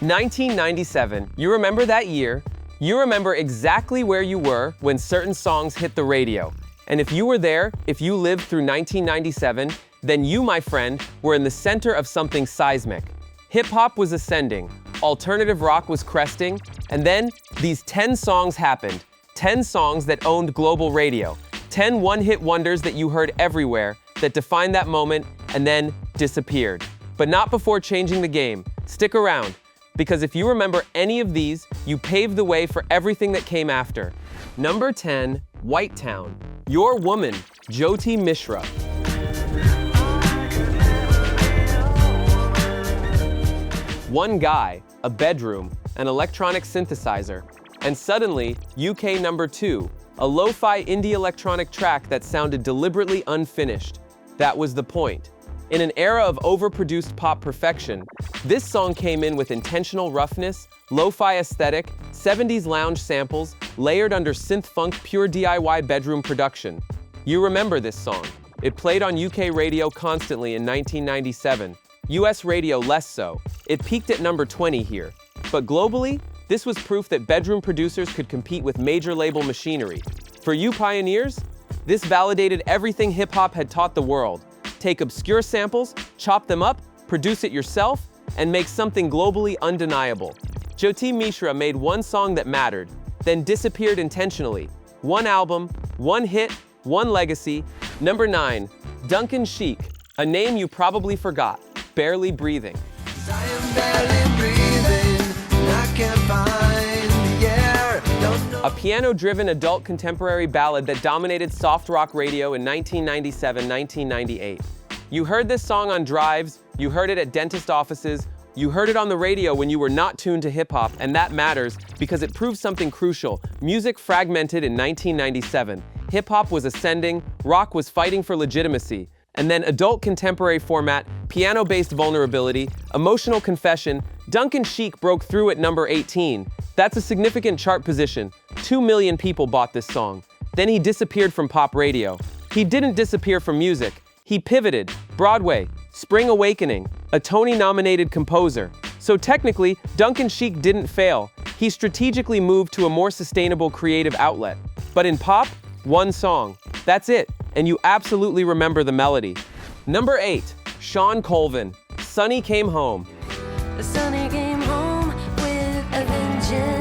1997, you remember that year? You remember exactly where you were when certain songs hit the radio. And if you were there, if you lived through 1997, then you, my friend, were in the center of something seismic. Hip-hop was ascending, alternative rock was cresting, and then these 10 songs happened. 10 songs that owned global radio. 10 one-hit wonders that you heard everywhere, that defined that moment, and then disappeared. But not before changing the game. Stick around, because if you remember any of these, you paved the way for everything that came after. Number 10, White Town. Your Woman, Jyoti Mishra. One guy, a bedroom, an electronic synthesizer, and suddenly, UK number 2, a lo-fi indie electronic track that sounded deliberately unfinished. That was the point. In an era of overproduced pop perfection, this song came in with intentional roughness, lo-fi aesthetic, 70s lounge samples, layered under synth-funk pure DIY bedroom production. You remember this song. It played on UK radio constantly in 1997. US radio less so. It peaked at number 20 here. But globally, this was proof that bedroom producers could compete with major label machinery. For you pioneers, this validated everything hip-hop had taught the world. Take obscure samples, chop them up, produce it yourself, and make something globally undeniable. Jyoti Mishra made one song that mattered, then disappeared intentionally. One album, one hit, one legacy. Number 9, Duncan Sheik, a name you probably forgot, Barely Breathing. I am barely breathing, and I can't find the air. A piano-driven adult contemporary ballad that dominated soft rock radio in 1997-1998. You heard this song on drives, you heard it at dentist offices, you heard it on the radio when you were not tuned to hip-hop, and that matters because it proves something crucial. Music fragmented in 1997. Hip-hop was ascending, rock was fighting for legitimacy, and then adult contemporary format, piano-based vulnerability, emotional confession, Duncan Sheik broke through at number 18. That's a significant chart position. 2 million people bought this song. Then he disappeared from pop radio. He didn't disappear from music. He pivoted. Broadway, Spring Awakening, a Tony-nominated composer. So technically, Duncan Sheik didn't fail. He strategically moved to a more sustainable creative outlet. But in pop, one song. That's it. And you absolutely remember the melody. Number 8, Shawn Colvin, Sunny Came Home. Sunny came home with a vengeance.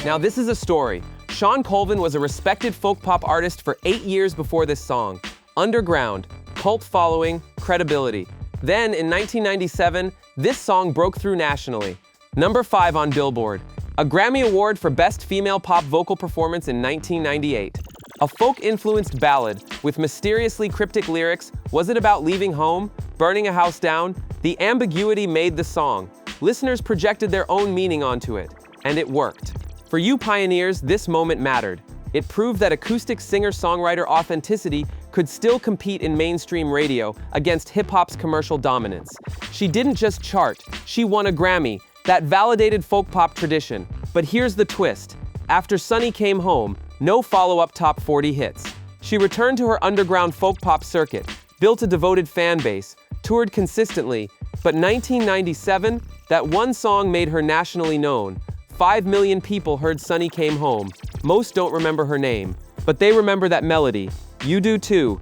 Now this is a story. Shawn Colvin was a respected folk pop artist for 8 years before this song. Underground, cult following, credibility. Then in 1997, this song broke through nationally. Number 5 on Billboard. A Grammy Award for Best Female Pop Vocal Performance in 1998. A folk-influenced ballad with mysteriously cryptic lyrics. Was it about leaving home? Burning a house down? The ambiguity made the song. Listeners projected their own meaning onto it, and it worked. For you pioneers, this moment mattered. It proved that acoustic singer-songwriter authenticity could still compete in mainstream radio against hip-hop's commercial dominance. She didn't just chart, she won a Grammy. That validated folk pop tradition. But here's the twist. After Sunny Came Home, no follow-up top 40 hits. She returned to her underground folk pop circuit, built a devoted fan base, toured consistently, but 1997, that one song made her nationally known. 5 million people heard Sunny Came Home. Most don't remember her name, but they remember that melody. You do too.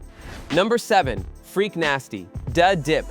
Number 7, Freak Nasty, Da Dip.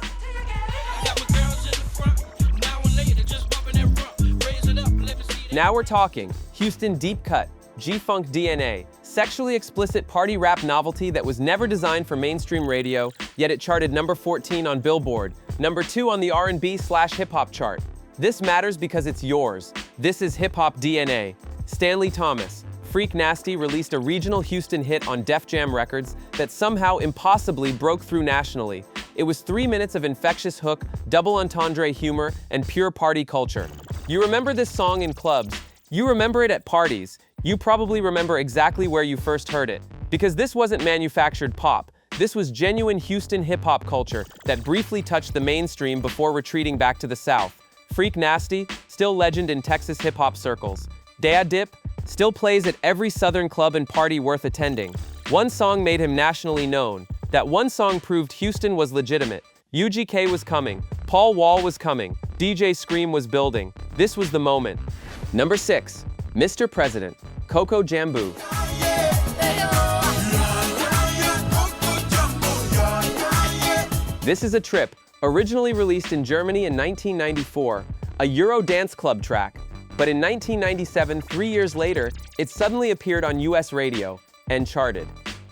Now we're talking. Houston deep cut, G-Funk DNA, sexually explicit party rap novelty that was never designed for mainstream radio, yet it charted number 14 on Billboard, number 2 on the R&B/hip-hop chart. This matters because it's yours. This is hip-hop DNA. Stanley Thomas, Freak Nasty released a regional Houston hit on Def Jam Records that somehow impossibly broke through nationally. It was 3 minutes of infectious hook, double entendre humor, and pure party culture. You remember this song in clubs. You remember it at parties. You probably remember exactly where you first heard it. Because this wasn't manufactured pop. This was genuine Houston hip-hop culture that briefly touched the mainstream before retreating back to the South. Freak Nasty, still legend in Texas hip-hop circles. Da Dip, still plays at every Southern club and party worth attending. One song made him nationally known. That one song proved Houston was legitimate. UGK was coming. Paul Wall was coming. DJ Scream was building. This was the moment. Number 6, Mr. President, Coco Jamboo. This is a trip, originally released in Germany in 1994, a Euro dance club track. But in 1997, 3 years later, it suddenly appeared on US radio and charted.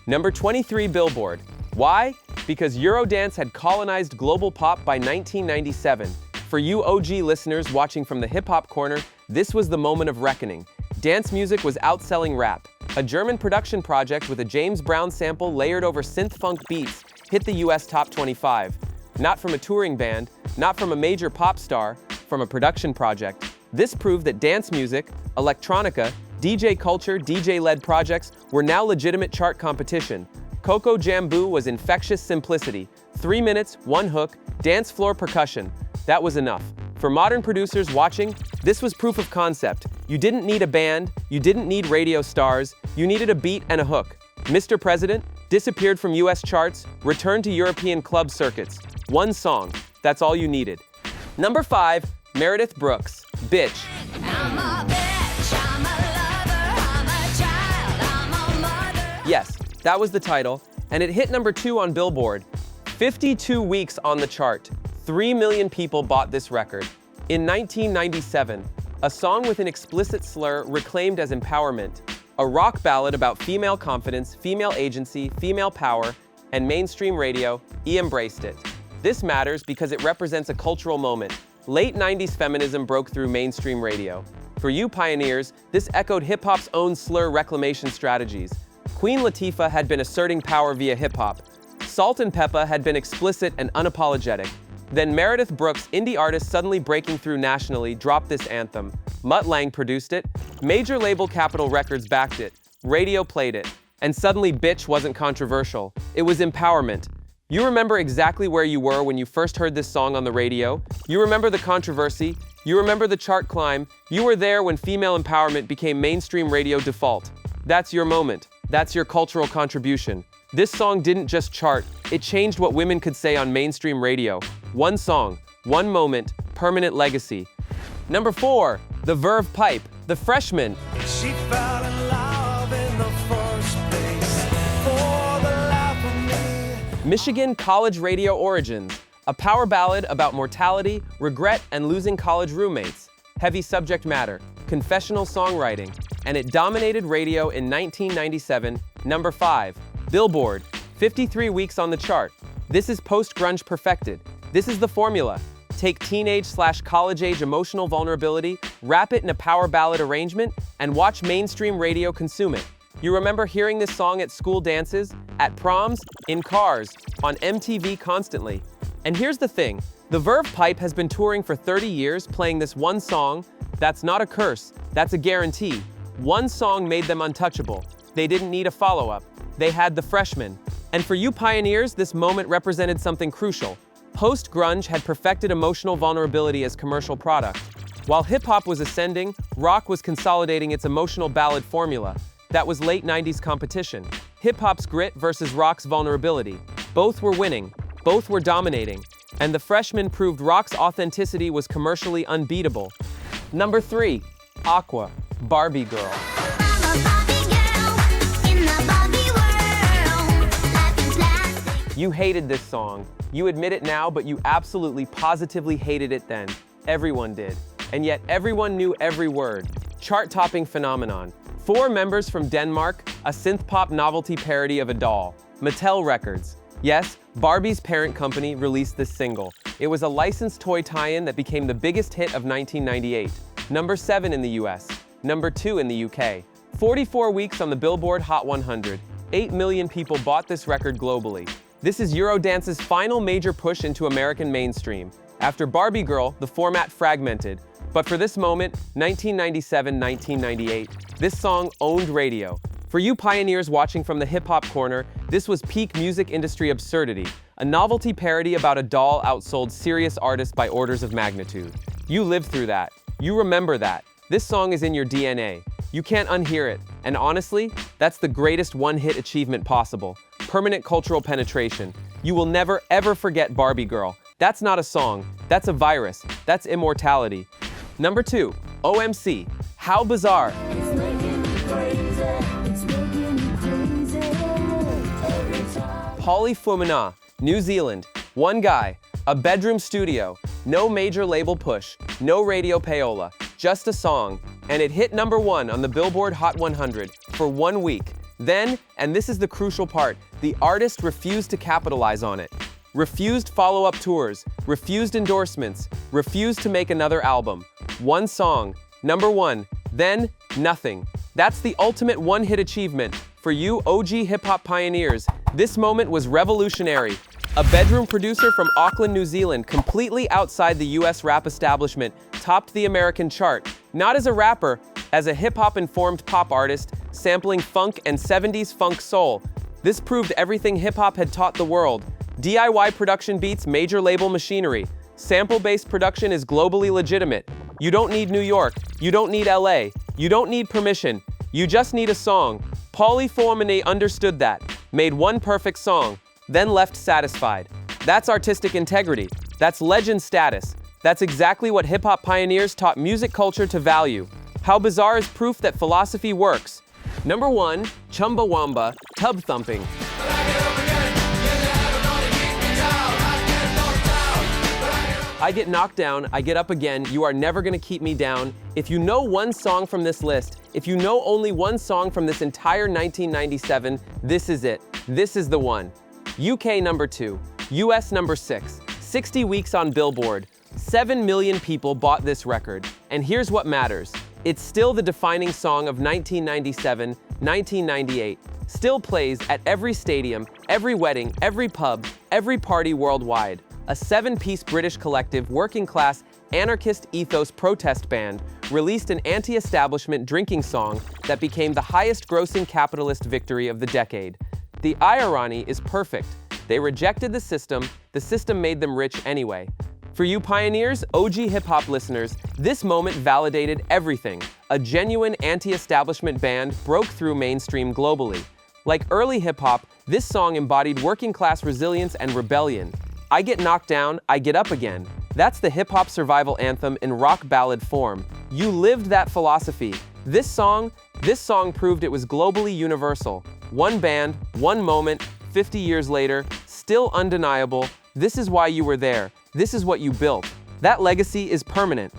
Number 23 Billboard. Why? Because Eurodance had colonized global pop by 1997. For you OG listeners watching from the hip-hop corner, this was the moment of reckoning. Dance music was outselling rap. A German production project with a James Brown sample layered over synth-funk beats hit the US top 25. Not from a touring band, not from a major pop star, from a production project. This proved that dance music, electronica, DJ culture, DJ-led projects were now legitimate chart competition. Coco Jamboo was infectious simplicity. 3 minutes, 1 hook, dance floor percussion. That was enough. For modern producers watching, this was proof of concept. You didn't need a band, you didn't need radio stars, you needed a beat and a hook. Mr. President disappeared from US charts, returned to European club circuits. 1 song, that's all you needed. Number 5, Meredith Brooks, Bitch. I'm a bitch, I'm a lover, I'm a child, I'm a mother. Yes, that was the title, and it hit number 2 on Billboard. 52 weeks on the chart. 3 million people bought this record. In 1997, a song with an explicit slur reclaimed as empowerment. A rock ballad about female confidence, female agency, female power, and mainstream radio, embraced it. This matters because it represents a cultural moment. Late 90s feminism broke through mainstream radio. For you pioneers, this echoed hip-hop's own slur reclamation strategies. Queen Latifah had been asserting power via hip-hop. Salt and Peppa had been explicit and unapologetic. Then Meredith Brooks, indie artist suddenly breaking through nationally, dropped this anthem. Mutt Lange produced it, major label Capitol Records backed it, radio played it, and suddenly Bitch wasn't controversial. It was empowerment. You remember exactly where you were when you first heard this song on the radio. You remember the controversy. You remember the chart climb. You were there when female empowerment became mainstream radio default. That's your moment. That's your cultural contribution. This song didn't just chart, it changed what women could say on mainstream radio. 1 song, 1 moment, permanent legacy. Number 4, the Verve pipe, the Freshmen. She fell in love in the first place for the life of me. Michigan college radio origins, a power ballad about mortality, regret, and losing college roommates. Heavy subject matter, confessional songwriting, and it dominated radio in 1997. Number 5, Billboard, 53 weeks on the chart. This is post-grunge perfected. This is the formula. Take teenage/college-age emotional vulnerability, wrap it in a power ballad arrangement, and watch mainstream radio consume it. You remember hearing this song at school dances, at proms, in cars, on MTV constantly. And here's the thing, the Verve pipe has been touring for 30 years playing this 1 song. That's not a curse, that's a guarantee. 1 song made them untouchable. They didn't need a follow-up. They had the Freshmen. And for you pioneers, this moment represented something crucial. Post-grunge had perfected emotional vulnerability as commercial product. While hip-hop was ascending, rock was consolidating its emotional ballad formula. That was late 90s competition. Hip-hop's grit versus rock's vulnerability. Both were winning. Both were dominating. And the Freshmen proved rock's authenticity was commercially unbeatable. Number 3, Aqua, Barbie Girl. I'm a Barbie girl in the Barbie world. Life is plastic. You hated this song. You admit it now, but you absolutely positively hated it then. Everyone did. And yet everyone knew every word. Chart-topping phenomenon. 4 members from Denmark, a synth-pop novelty parody of a doll. Mattel Records. Yes, Barbie's parent company released this single. It was a licensed toy tie-in that became the biggest hit of 1998. Number 7 in the US. Number 2 in the UK. 44 weeks on the Billboard Hot 100. 8 million people bought this record globally. This is Eurodance's final major push into American mainstream. After Barbie Girl, the format fragmented. But for this moment, 1997-1998, this song owned radio. For you pioneers watching from the hip-hop corner, this was peak music industry absurdity. A novelty parody about a doll outsold serious artists by orders of magnitude. You lived through that. You remember that. This song is in your DNA. You can't unhear it. And honestly, that's the greatest one-hit achievement possible. Permanent cultural penetration. You will never ever forget Barbie Girl. That's not a song, that's a virus, that's immortality. Number 2, OMC, How Bizarre. Polyfumina, New Zealand, one guy, a bedroom studio, no major label push, no radio payola, just a song, and it hit number 1 on the Billboard Hot 100 for 1 week. Then, and this is the crucial part, the artist refused to capitalize on it. Refused follow-up tours, refused endorsements, refused to make another album. One song, number 1, then nothing. That's the ultimate one-hit achievement. For you OG hip-hop pioneers, this moment was revolutionary. A bedroom producer from Auckland, New Zealand, completely outside the US rap establishment, topped the American chart, not as a rapper, as a hip-hop-informed pop artist, sampling funk and 70s funk soul. This proved everything hip-hop had taught the world. DIY production beats major label machinery. Sample-based production is globally legitimate. You don't need New York, you don't need LA, you don't need permission, you just need a song. Polyfumina understood that, made one perfect song, then left satisfied. That's artistic integrity. That's legend status. That's exactly what hip-hop pioneers taught music culture to value. How Bizarre is proof that philosophy works. Number 1, Chumbawamba, Tubthumping. I get knocked down, I get up again, you are never gonna keep me down. If you know one song from this list, if you know only one song from this entire 1997, this is it. This is the one. UK number 2, US number 6, 60 weeks on Billboard. 7 million people bought this record. And here's what matters. It's still the defining song of 1997, 1998. Still plays at every stadium, every wedding, every pub, every party worldwide. A 7-piece British collective, working-class, anarchist ethos protest band released an anti-establishment drinking song that became the highest-grossing capitalist victory of the decade. The irony is perfect. They rejected the system made them rich anyway. For you pioneers, OG hip-hop listeners, this moment validated everything. A genuine anti-establishment band broke through mainstream globally. Like early hip-hop, this song embodied working-class resilience and rebellion. I get knocked down, I get up again. That's the hip-hop survival anthem in rock ballad form. You lived that philosophy. This song proved it was globally universal. One band, one moment, 50 years later, still undeniable. This is why you were there. This is what you built. That legacy is permanent.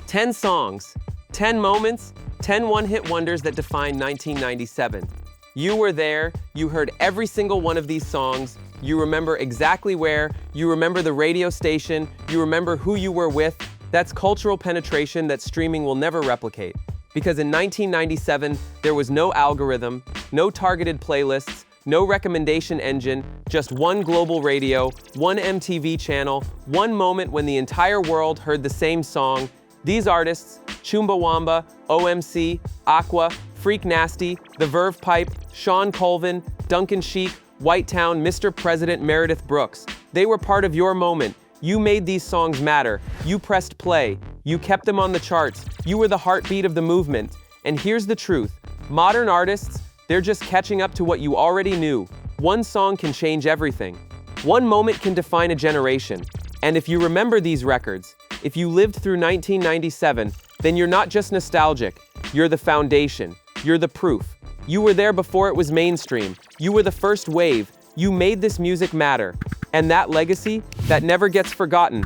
10 songs, 10 moments, 10 one-hit wonders that define 1997. You were there, you heard every single one of these songs, you remember exactly where, you remember the radio station, you remember who you were with. That's cultural penetration that streaming will never replicate. Because in 1997, there was no algorithm, no targeted playlists, no recommendation engine, just one global radio, one MTV channel, one moment when the entire world heard the same song. These artists, Chumbawamba, OMC, Aqua, Freak Nasty, The Verve Pipe, Shawn, Colvin, Duncan, Sheik, Whitetown, Mr. President, Meredith Brooks. They were part of your moment. You made these songs matter. You pressed play. You kept them on the charts. You were the heartbeat of the movement. And here's the truth. Modern artists, they're just catching up to what you already knew. One song can change everything. One moment can define a generation. And if you remember these records, if you lived through 1997, then you're not just nostalgic. You're the foundation. You're the proof. You were there before it was mainstream. You were the first wave. You made this music matter. And that legacy, that never gets forgotten.